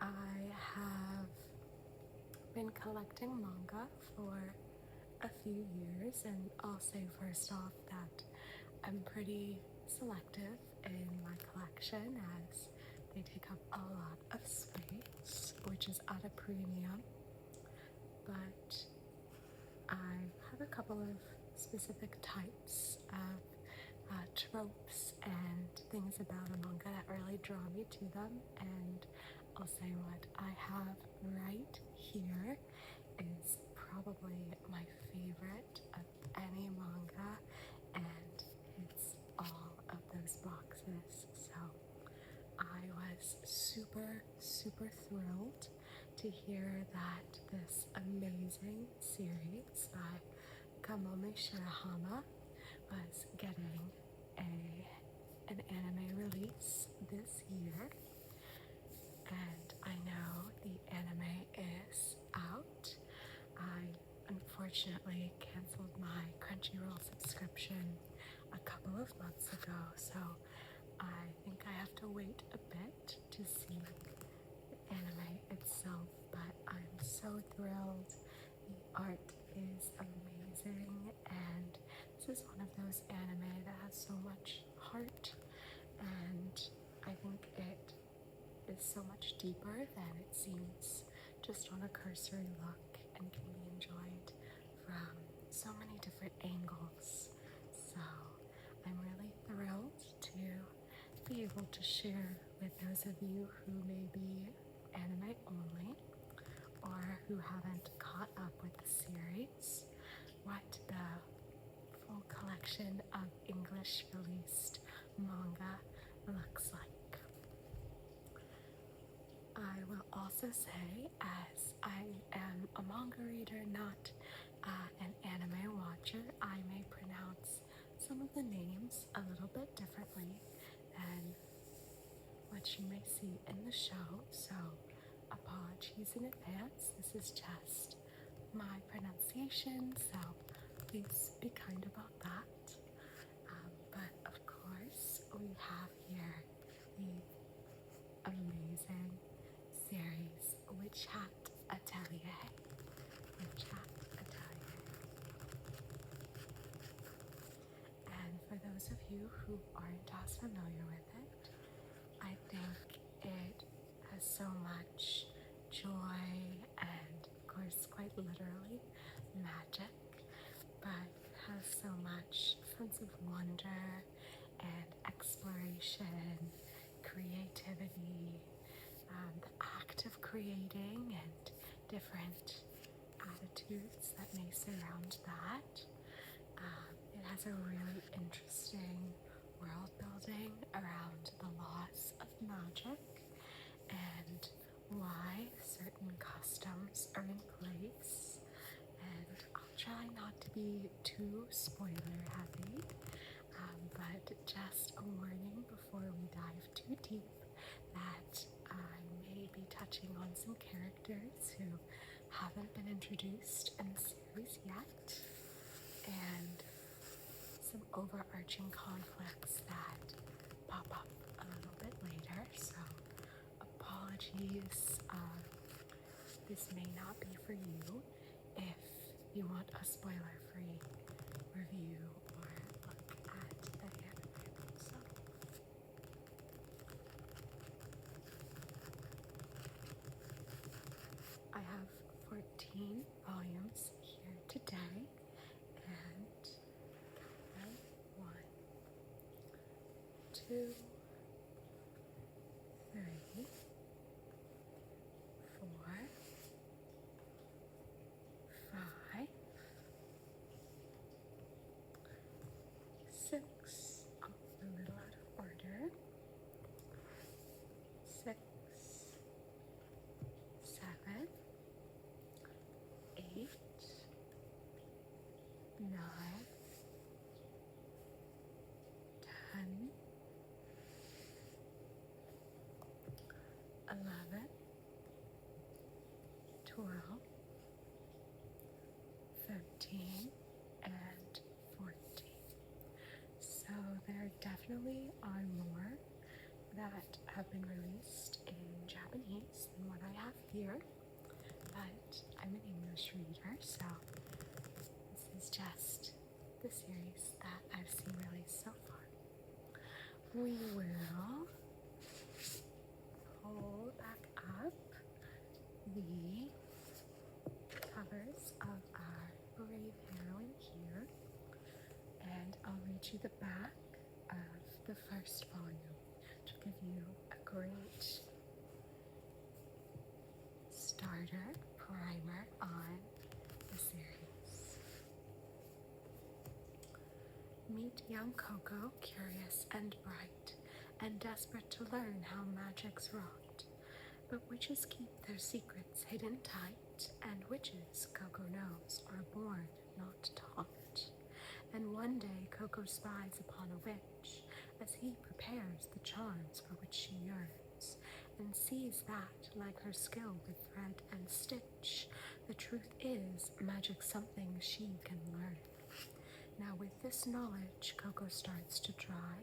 I have been collecting manga for a few years, and I'll say first off that I'm pretty selective in my collection as they take up a lot of space, which is at a premium. But I have a couple of specific types of tropes and things about a manga that really draw me to them, and I'll say what I have right here is probably my favorite of any manga, and it's all of those boxes. So I was super thrilled to hear that this amazing series by Kamome Shirahama was getting an anime release this year, and I know the anime is out. I unfortunately canceled my Crunchyroll subscription a couple of months ago, so I think I have to wait a bit to see the anime itself, but I'm so thrilled. The art is amazing, and this is one of those anime that has so much heart, and I think it is so much deeper than it seems just on a cursory look, and can be enjoyed from so many different angles. So I'm really thrilled to be able to share with those of you who may be anime only or who haven't caught up with the series what the full collection of English released manga looks like. I will also say, as I am a manga reader, not an anime watcher, I may pronounce some of the names a little bit differently than what you may see in the show, so apologies in advance. This is just my pronunciation, so please be kind about that. But of course, we have here the amazing series Witch Hat Atelier. Witch Hat Atelier. And for those of you who aren't as familiar with it, I think it has so much joy and, of course, quite literally, magic, but has so much sense of wonder and exploration, creativity, the act of creating, and different attitudes that may surround that. It has a really interesting world building around the laws of magic and why certain customs are in place. And I'll try not to be too spoiler heavy, but just a warning before we dive too deep that I may be touching on some characters who haven't been introduced in the series yet, and some overarching conflicts that pop up a little bit later, so apologies. This may not be for you if you want a spoiler-free review or look at the anime itself. I have 14 volumes here today, and one, two, three, four, five, six, a little out of order, 6, 7, 8, 9, 10, 11, 12, 13, and 14. So there definitely are more that have been released in Japanese than what I have here, but I'm an English reader, so this is just the series that I've seen released so far. We will pull back up the covers of our brave heroine here, and I'll read you the back of the first volume to give you a great starter primer on the series. Meet young Coco, curious and bright, and desperate to learn how magic's wrought. But witches keep their secrets hidden tight, and witches, Coco knows, are born, not taught. And one day Coco spies upon a witch, as he prepares the charms for which she yearns, and sees that, like her skill with thread and stitch, the truth is magic's something she can learn. Now with this knowledge, Coco starts to try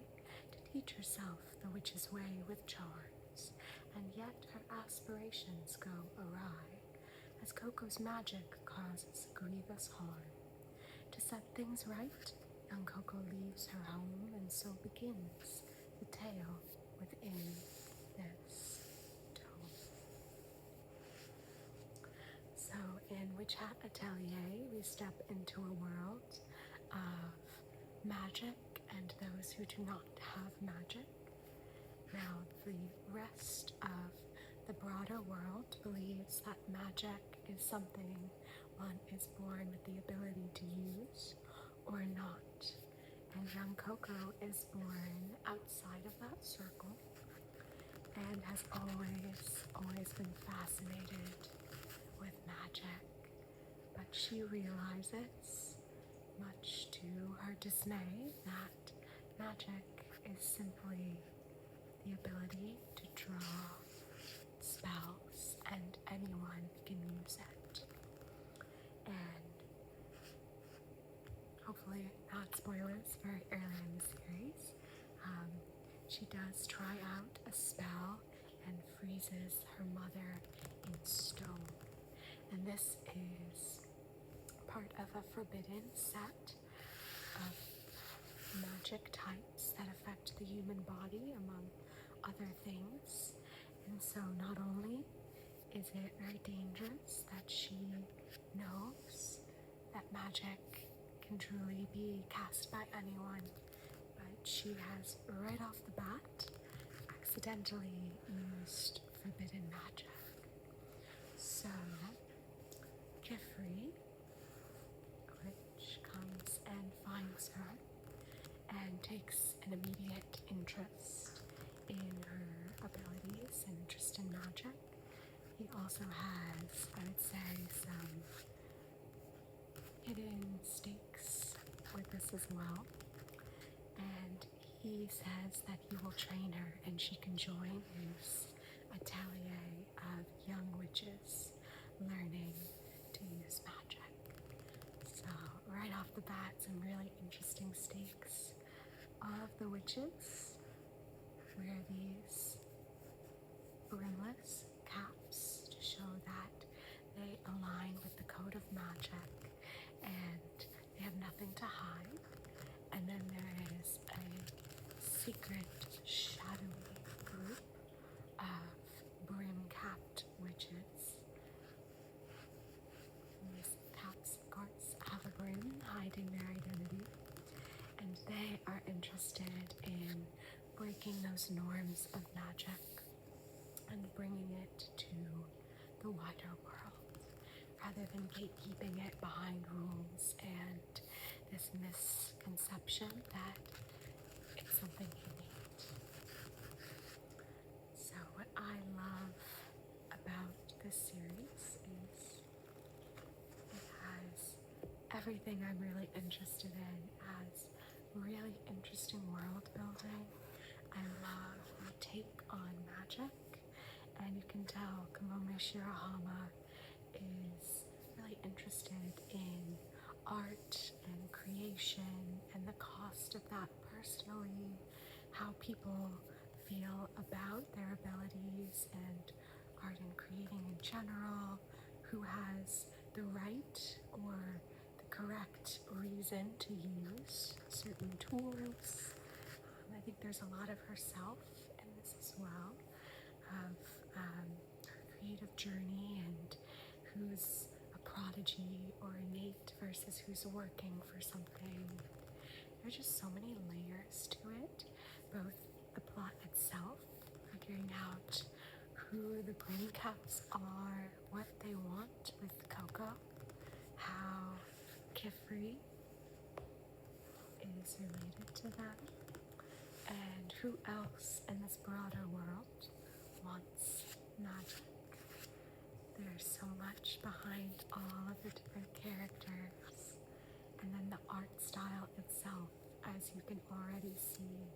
to teach herself the witch's way with charms, and yet her aspirations go awry, as Coco's magic causes grievous harm. To set things right, young Coco leaves her home, and so begins the tale within this tome. So in Witch Hat Atelier, we step into a world of magic and those who do not have magic. Now, the rest of the broader world believes that magic is something one is born with the ability to use or not. And young Coco is born outside of that circle and has always been fascinated with magic. But she realizes, much to her dismay, that magic is simply the ability to draw spells, and anyone can use it. And hopefully not spoilers very early in the series, she does try out a spell and freezes her mother in stone. And this is part of a forbidden set of magic types that affect the human body, among other things. And so not only is it very dangerous that she knows that magic can truly be cast by anyone, but she has right off the bat accidentally used forbidden magic. So Jeffrey, which comes and finds her and takes an immediate interest in her abilities and interest in magic. He also has, I would say, some hidden stakes with this as well. And he says that he will train her and she can join his atelier of young witches learning to use magic. So right off the bat, some really interesting stakes of the witches wear these brimless caps to show that they align with the code of magic and they have nothing to hide. And then there is a secret shadowy group of brim-capped witches. And these caps, of course, have a brim hiding their identity, and they are interested in breaking those norms of magic and bringing it to the wider world, rather than gatekeeping it behind rules and this misconception that it's something innate. So what I love about this series is it has everything I'm really interested in. It has really interesting world building. I love the take on magic, and you can tell Kamome Shirahama is really interested in art and creation and the cost of that personally, how people feel about their abilities and art and creating in general, who has the right or the correct reason to use certain tools. I think there's a lot of herself in this as well, of her creative journey and who's a prodigy or innate versus who's working for something. There's just so many layers to it, both the plot itself, figuring out who the green caps are, what they want with Coco, how Kifri is related to them, and who else in this broader world wants magic. There's so much behind all of the different characters, and then the art style itself, as you can already see,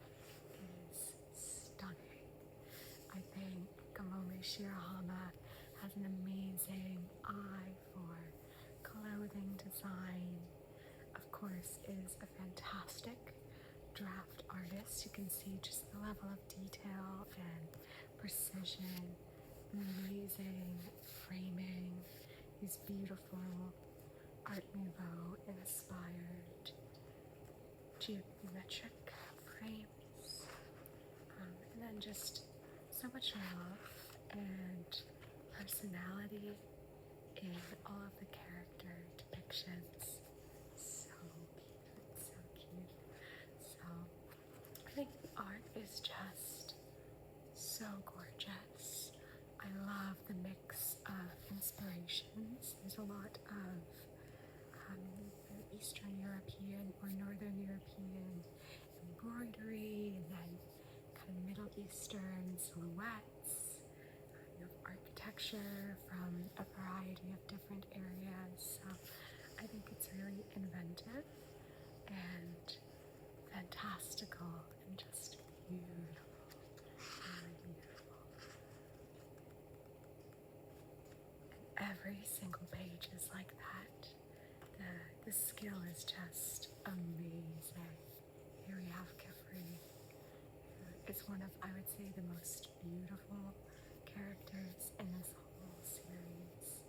is stunning. I think Kamome Shirahama has an amazing eye for clothing design. Of course, is a fantastic draft artist. You can see just the level of detail and precision, amazing framing, these beautiful Art Nouveau inspired geometric frames, and then just so much love and personality in all of the character depictions. So cute, so cute. So I think the art is just so gorgeous. I love the mix of inspirations. There's a lot of Eastern European or Northern European embroidery, and then kind of Middle Eastern silhouettes. You have architecture from a variety of different areas. So I think it's really inventive and fantastical and just beautiful, really beautiful. And every single page is like that. The skill is just amazing. Here we have Kifri. It's one of, I would say, the most beautiful characters in this whole series.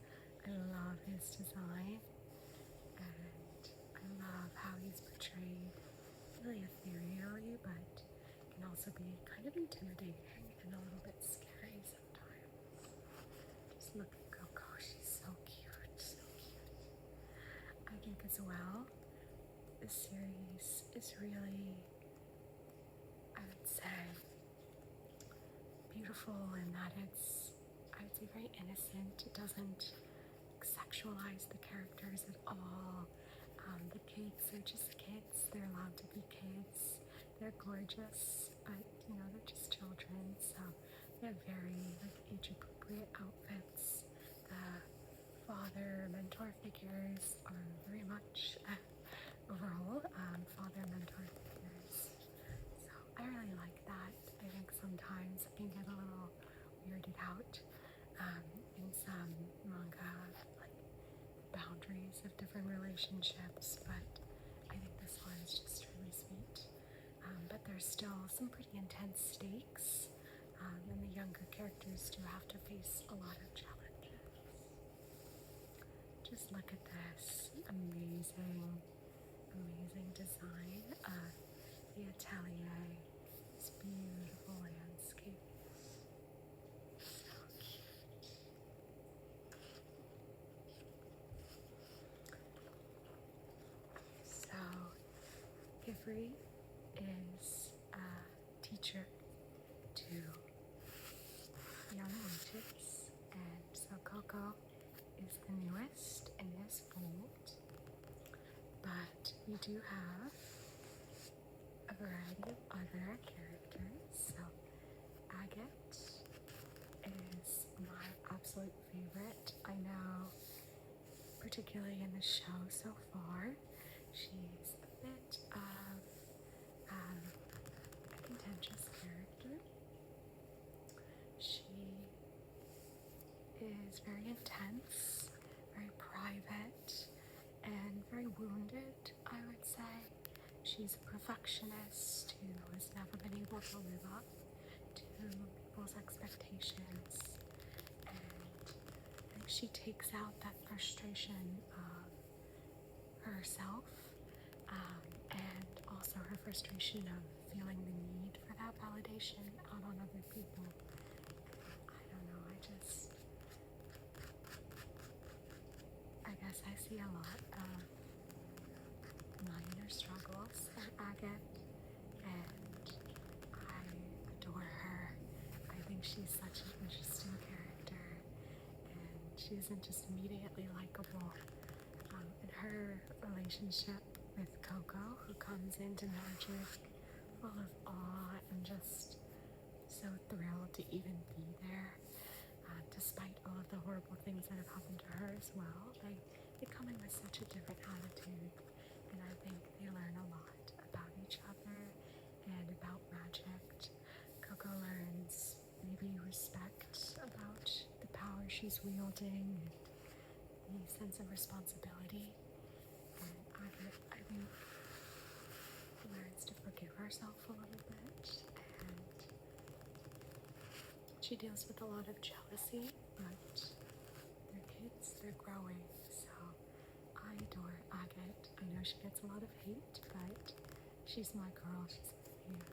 I love his design, and I love how he's portrayed really ethereally, but can also be kind of intimidating and a little bit scary sometimes. Just look at Coco, she's so cute, so cute. I think as well, this series is really, I would say, beautiful in that it's, I would say, very innocent. It doesn't sexualize the characters at all. The kids are just kids. They're allowed to be kids. They're gorgeous, but you know, they're just children. So they have very age-appropriate outfits. The father mentor figures are very much overall father-mentor figures. So I really like that. I think sometimes I can get a little weirded out in some manga, like boundaries of different relationships, but I think this one's just really sweet. But there's still some pretty intense stakes, and the younger characters do have to face a lot of challenges. Just look at this amazing, amazing design of the Atelier. These beautiful landscapes. So cute. So, Kifri is a teacher to young witches, and so Coco is the newest in his fold, but we do have a variety of other characters. So Agate is my absolute favorite. I know, particularly in the show so far, she's a bit of a contentious character. She is very intense, very private, and very wounded, I would say. She's a perfectionist who has never been able to live up people's expectations, and I think she takes out that frustration of herself, and also her frustration of feeling the need for that validation out on other people. I don't know, I guess I see a lot of minor struggles in Agate, and I adore her. I think she's such an interesting character, and she isn't just immediately likable. And her relationship with Coco, who comes into magic full of awe and just so thrilled to even be there, despite all of the horrible things that have happened to her as well. They come in with such a different attitude, and I think they learn a lot about each other and about magic. Coco learns maybe respect about the power she's wielding and the sense of responsibility. And I think learns to forgive herself a little bit, and she deals with a lot of jealousy, but they're kids, they're growing, so I adore Agate. I know she gets a lot of hate, but she's my girl, she's my favorite.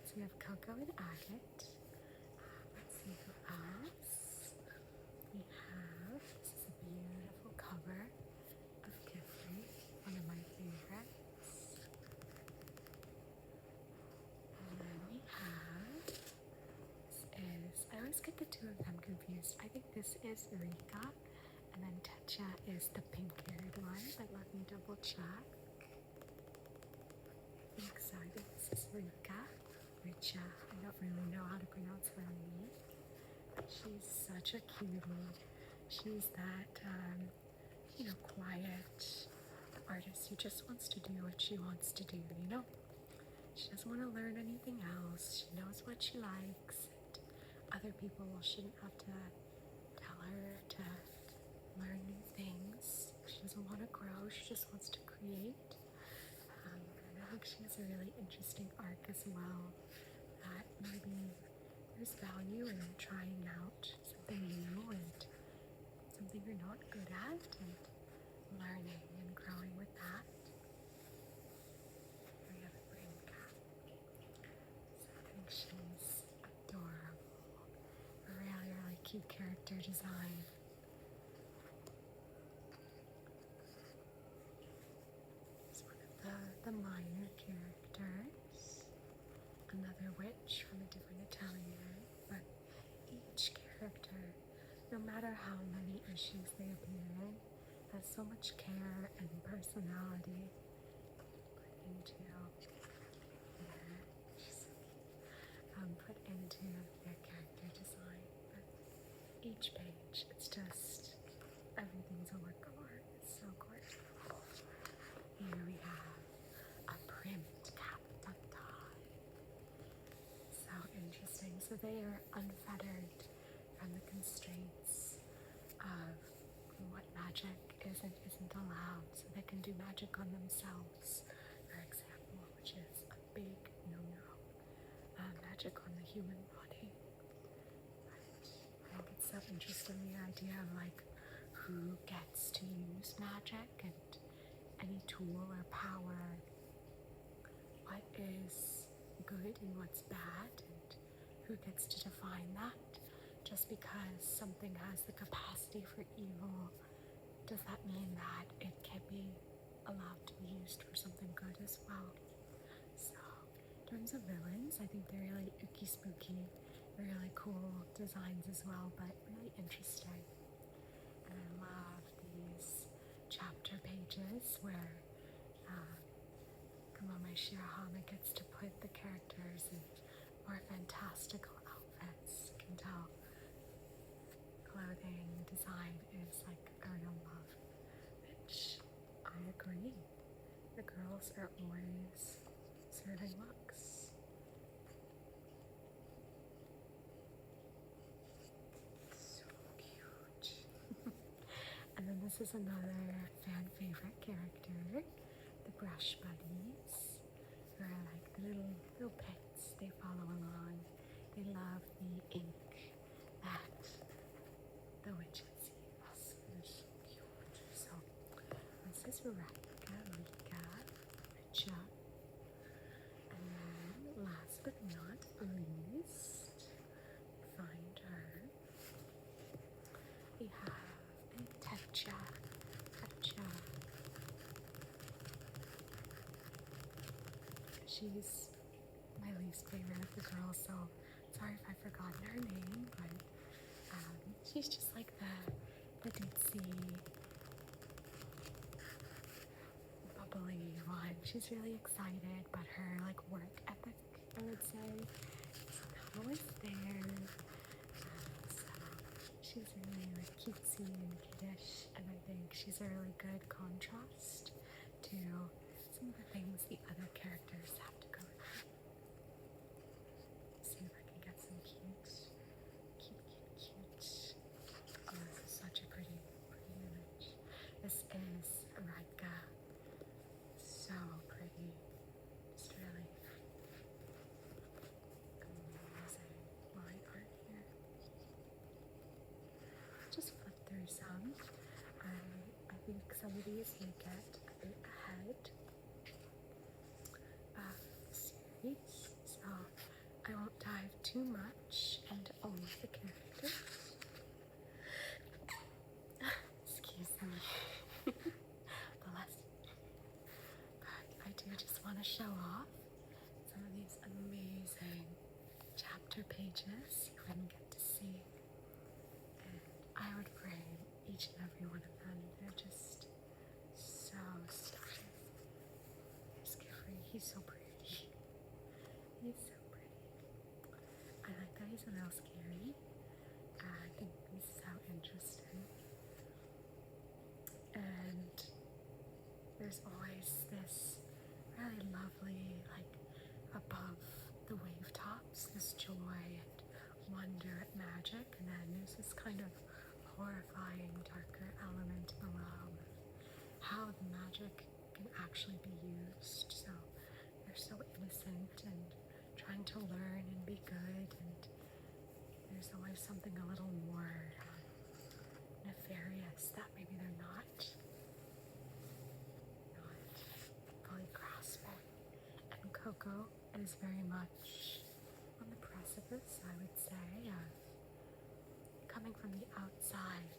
So we have Coco and Agate. Let's see who else. We have, this is a beautiful cover of Kifri, one of my favorites. And then we have, I always get the two of them confused. I think this is Rika, and then Techa is the pink-haired one, but let me double check. I think so. I think this is Rika. Richa. I don't really know how to pronounce her name. She's such a cutie. She's that, quiet artist who just wants to do what she wants to do, you know? She doesn't want to learn anything else. She knows what she likes. Other people shouldn't have to tell her to learn new things. She doesn't want to grow, she just wants to create. And I think she has a really interesting arc as well, that maybe there's value in trying out something new and something you're not good at, and learning and growing with that. We have a green cat. So I think she's adorable. A really, really cute character design. It's one of the minor characters. Another witch from a different atelier, but each character, no matter how many issues they appear in, has so much care and personality put into their character design. But each page, it's just, everything's a work of art. It's so gorgeous. Here we have a primed cacti. So interesting. So they are unfettered from the constraints of what magic is and isn't allowed. So they can do magic on themselves, for example, which is a big no-no. Magic on the human body. But I think it's so interesting, the idea of who gets to use magic and any tool or power, what is good and what's bad, and who gets to define that. Just because something has the capacity for evil, does that mean that it can be allowed to be used for something good as well? So, in terms of villains, I think they're really ooky spooky, really cool designs as well, but really interesting. And I love these chapter pages where Kamome Shirahama gets to put the characters in more fantastical outfits. You can tell clothing design is like a real love, which I agree. The girls are always serving looks. So cute. And then this is another fan favorite character, the brush buddies, who are like the little pets they follow along. They love the ink that the witches use. It's so cute. So this is Rika, Richa. And then last but not least, find her. We have Techa. She's my least favorite of the girls, so sorry if I've forgotten her name, but she's just like the ditzy, bubbly one. She's really excited, but her like work ethic, I would say, is not always there. So she's really like cutesy and kiddish, and I think she's a really good contrast to some of the things the other characters have to go through. See if I can get some cute. Oh, this is such a pretty image. This is Rika. So pretty. Just really amazing line art here. Just flip through some. I think some of these may get a bit ahead of series, so I won't dive too much into all of the characters. Excuse me. Bless you. But I do just want to show off some of these amazing chapter pages you wouldn't get to see. And I would frame each and every one of them. They're just so stunning. He's so pretty. He's so pretty. I like that he's a little scary. I think he's so interesting. And there's always this really lovely, like, above the wave tops, this joy and wonder at magic, and then there's this kind of horrifying, darker element below how the magic can actually be used. So they're so innocent and trying to learn and be good, and there's always something a little more nefarious that maybe they're not fully grasping. And Coco is very much on the precipice, I would say, of coming from the outside,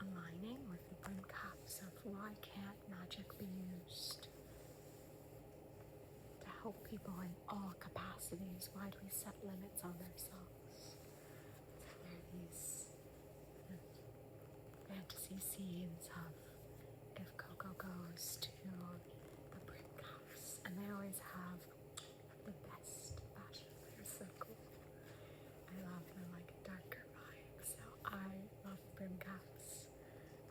aligning with the brim caps of why can't magic be used to help people in all capacities? Why do we set limits on ourselves? There are these fantasy scenes of if Coco goes to the brim caps, and they always have the best fashion. They're so cool. I love the like darker vibe, so I love brim caps.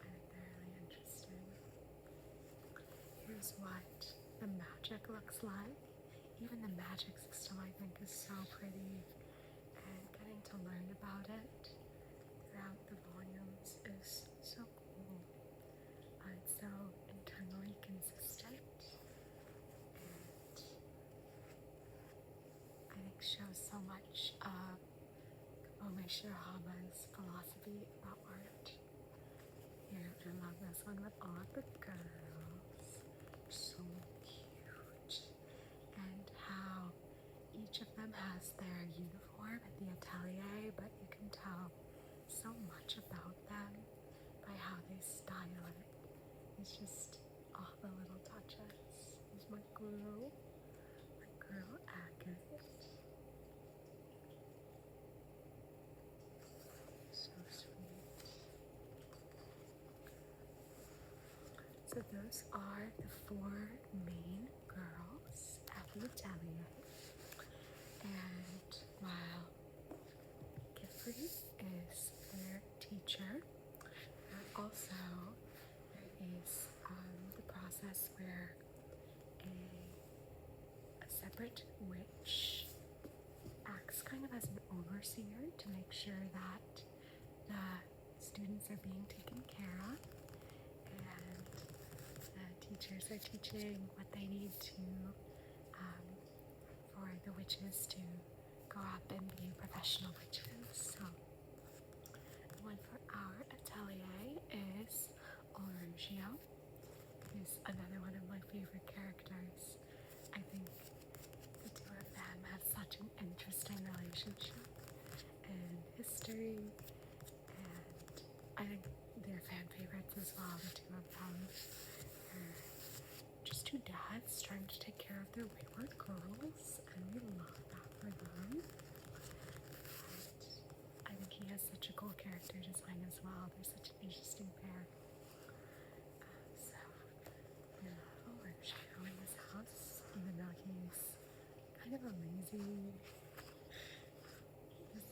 I think they're really interesting. Here's what the magic looks like. Even the magic system, I think, is so pretty, and getting to learn about it throughout the volumes is so cool. It's so internally consistent, and I think shows so much of Kamome Shirahama's philosophy about art. Here, I love this one with all of the girls. So cute. And how each of them has their uniform at the Atelier, but you can tell so much about them by how they style it. It's just all the little touches. Here's my girl Agate. So sweet. So those are the 4 main girls at the Atelier. And while Giffrey is their teacher, also there is the process where a separate witch acts kind of as an overseer to make sure that the students are being taken care of, and the teachers are teaching what they need to for witches to grow up and be professional witches. So the one for our atelier is Olorugio, who's another one of my favorite characters. I think the two of them have such an interesting relationship and history, and I think they're fan favorites as well, the two of them. They're just two dads trying to take care of their wayward girls, and we love that for them. But I think he has such a cool character design as well. They're such an interesting pair. So we love Olorugio in this house, even though he's kind of a lazy.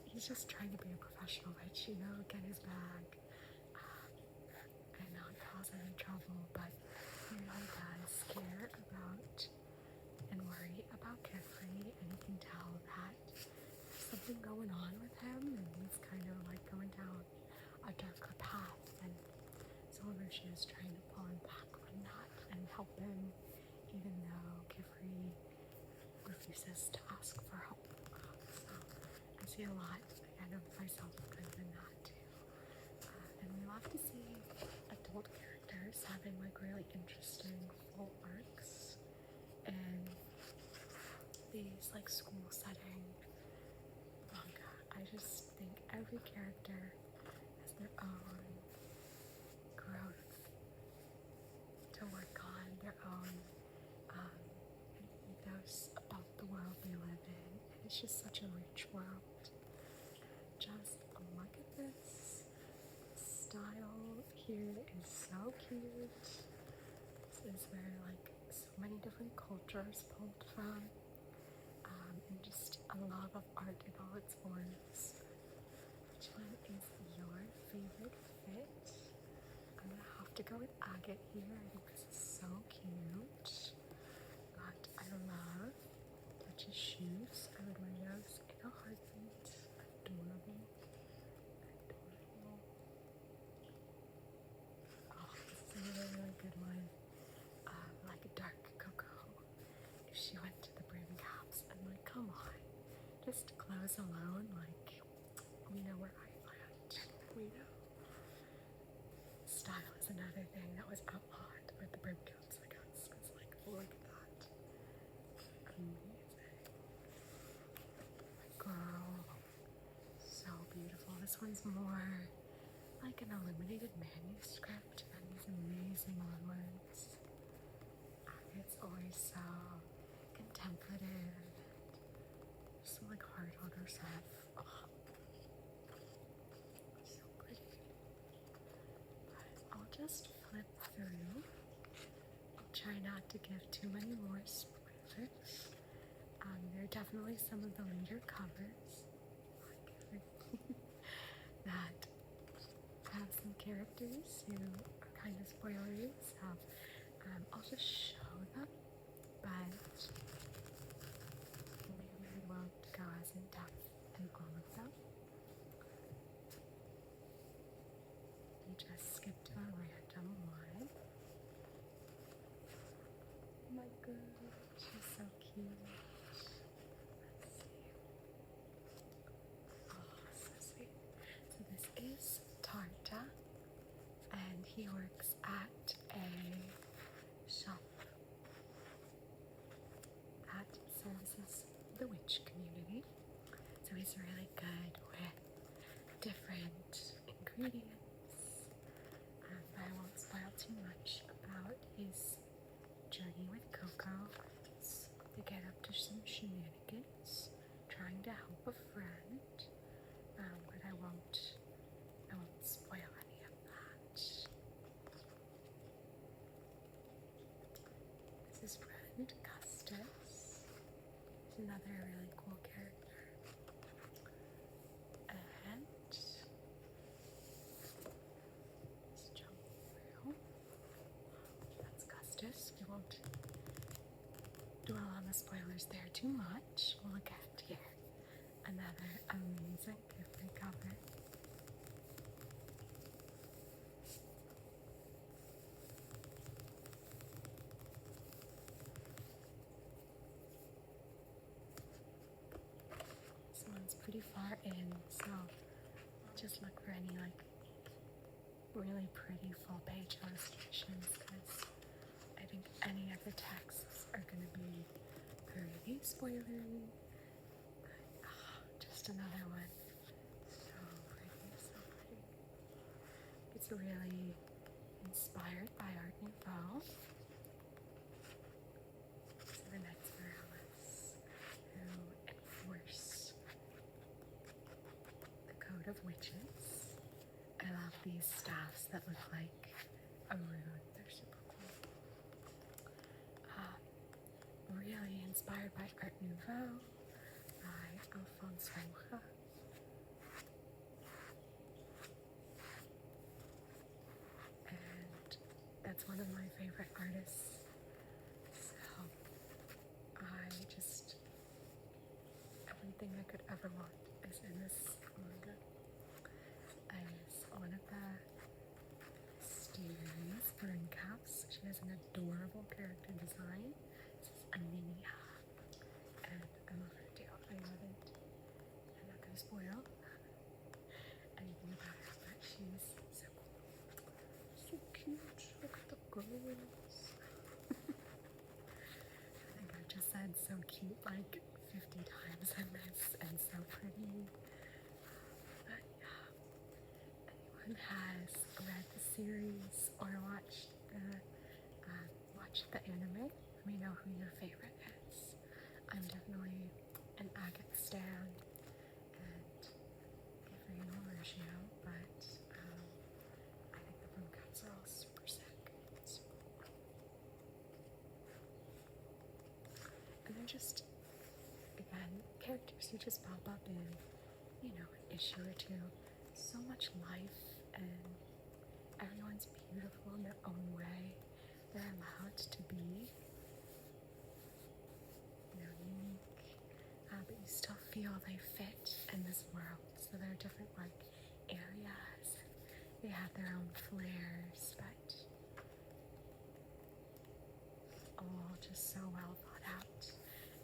He's just trying to be a professional witch, you know, get his bag, and not cause any trouble, but he really does care about and worry about Carefree, and you can tell that there's something going on with him, and he's kind of like going down a darker path, and so Olorugio is trying to pull him back on that and help him, even though Carefree refuses to ask for help. So I see a lot, again, of myself kind of in that too. And we love to see adult characters having like really interesting full arcs and these like school setting manga. I just think every character has their own growth to work on, their own ethos about the world they live in. And it's just such a rich world. Just look at this style here is so cute. This is where like so many different cultures pulled from, and just a love of art in all its forms. Which one is your favorite fit? I'm gonna have to go with agate here. I think this is so cute. But I love Touch's shoes. I would wear those in a heartbeat. Adorable. Adorable. Oh, this is another really good one. Like a dark cocoa. If she went to the brim caps, and like, come on. Just clothes alone, like, we know where I land. We know. Style is another thing that was outlawed with the brim caps, I guess. It's like, look at that. Amazing. Girl. So beautiful. This one's more like an illuminated manuscript and these amazing words. It's always so contemplative, so like hard on herself. Oh, so pretty. But I'll just flip through. I'll try not to give too many more spoilers. There are definitely some of the later covers that have some characters who are kind of spoilery, so I'll just show them, but maybe we won't go as in depth in all of them. We just skipped a random one. Oh my god, she's so cute. Let's see. Oh, so sweet. So this is Tarta, and he works at a shop that services the witch community. So he's really good with different ingredients. But I won't spoil too much about his journey with Coco. So they get up to some shenanigans, trying to help a friend. But I won't spoil any of that. This is friend Custis. He's another really cool character. And let's jump through. That's Custis. We won't dwell on the spoilers there too much. We'll look at here. Another amazing gift cover. far in, so just look for any like really pretty full page illustrations because I think any of the texts are going to be pretty spoilery. But just another one. So pretty, so pretty. It's really inspired by Art Nouveau. So the Knights of Morales who enforce the code of witches. I love these staffs that look like a rune. They're super cool. Really inspired by Art Nouveau by Alphonse Roja. And that's one of my favorite artists. So everything I could ever want is in this manga. Is one of the Steve's burn caps. She has an adorable character design. This is Anemia. And I love her too. I love it. I'm not gonna spoil anything about her, but she's so cool. So cute. Look at the girls. I think I've just said so cute like 50 times in this and so pretty. But yeah, anyone has read the series or watched the anime, let me know who your favorite is. I'm definitely an Agate stan and Gabriel Mauricio, but I think the boom caps are all super sick. And they're just, again, characters who just pop up in, an issue or two. So much life, and everyone's beautiful in their own way. They're allowed to be, unique, but you still feel they fit in this world. So there are different, areas. They have their own flares, but all just so well thought out.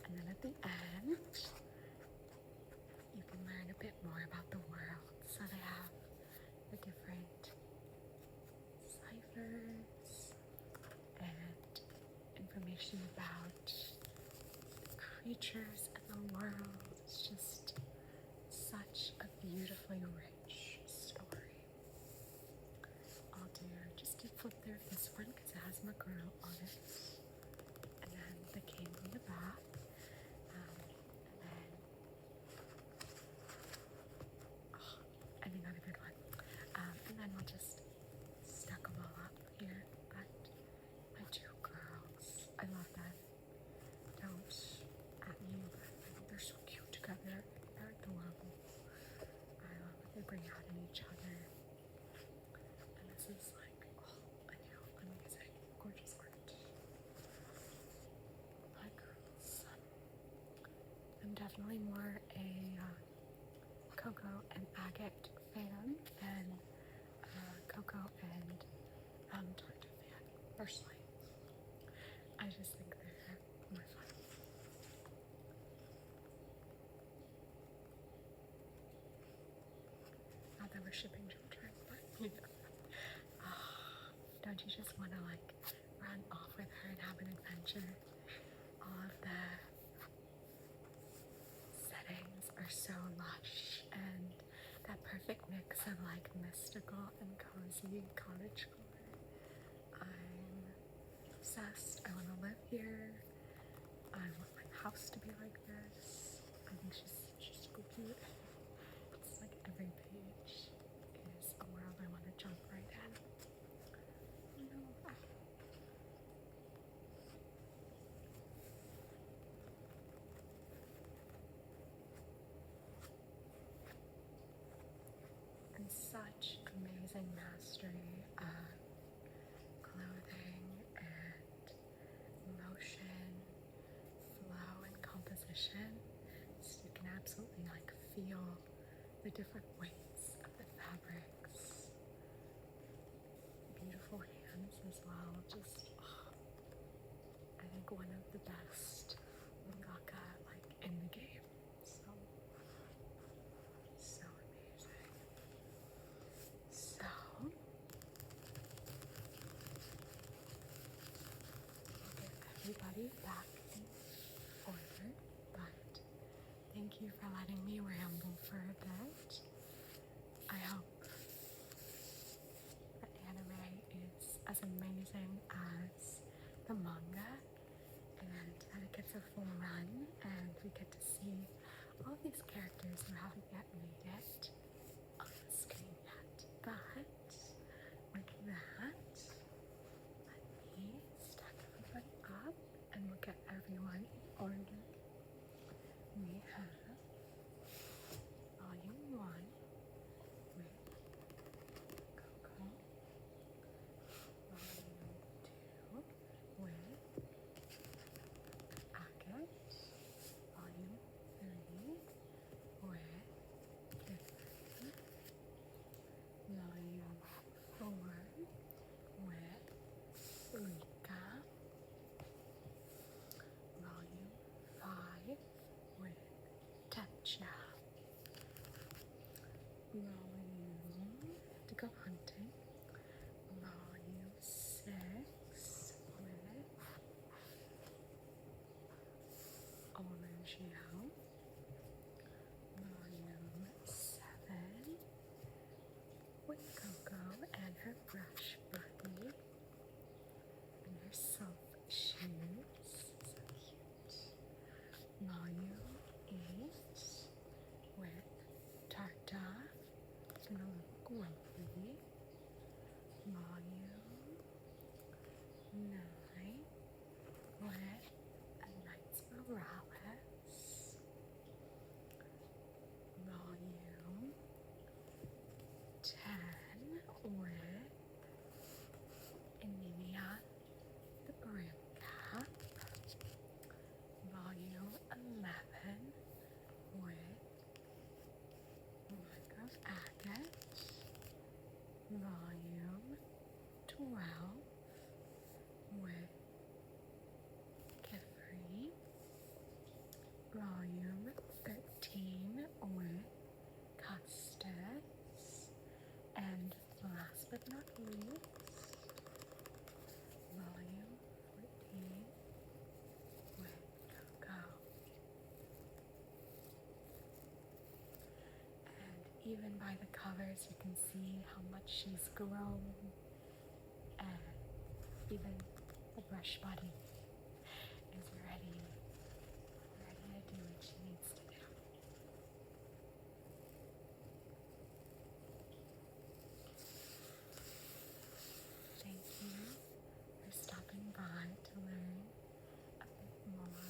And then at the end, you can learn a bit more about the world. So they have the different ciphers and information about the creatures in the world. It's just such a beautifully rich story. I'll do just to flip through this one because it has Maguro on it. And then the king on the back. And another good one. And then we'll just stack them all up here. But my two girls, I love them. Don't at me, but I think they're so cute together. They're adorable. I love what they bring out in each other. And this is amazing, gorgeous art. My girls. I'm definitely more a Coco and Agate fan than Coco and Torta fan, personally. I just think they're more fun. Not that we're shipping children, but don't you just want to run off with her and have an adventure? All of the settings are so lush, and that perfect mix of mystical and cozy cottagecore. I'm obsessed. I want to live here. I want my house to be like this. I think she's so cute. It's every page is a world I want to jump right in. And such amazing mastery of clothing and motion, flow, and composition. So you can absolutely feel the different weights of the fabrics. Beautiful hands as well. Just, I think one of the best mangaka in the game. So be back in order, but thank you for letting me ramble for a bit. I hope that anime is as amazing as the manga, and that it gets a full run, and we get to see all these characters who haven't yet made it on the screen yet. But with that, let me stack everybody up and we'll get everyone in order. We have Volume 1 with Coco, Volume 2 with Agate, Volume 3 with Tiffany, Volume 4 with Rika, Volume 5 with Tetcha, Volume to go hunting, Volume 6 with Orangeo, Volume 7 with Coco and her brush buddy and her self shoes, so cute. Volume 8 with Tarta and a little grumpy. Volume 9 with a Knights Morales. Volume 10 with Emilia the Brimcap. Volume 11 with Manga of Agate. Volume 12 with Kefri. Volume 13 with Costas. And last but not least, Volume 14 with Coco. And even by the covers, you can see how much she's grown, and even the brush buddy is ready to do what she needs to do. Thank you for stopping by to learn a bit more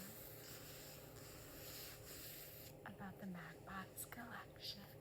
about the Magpies collection.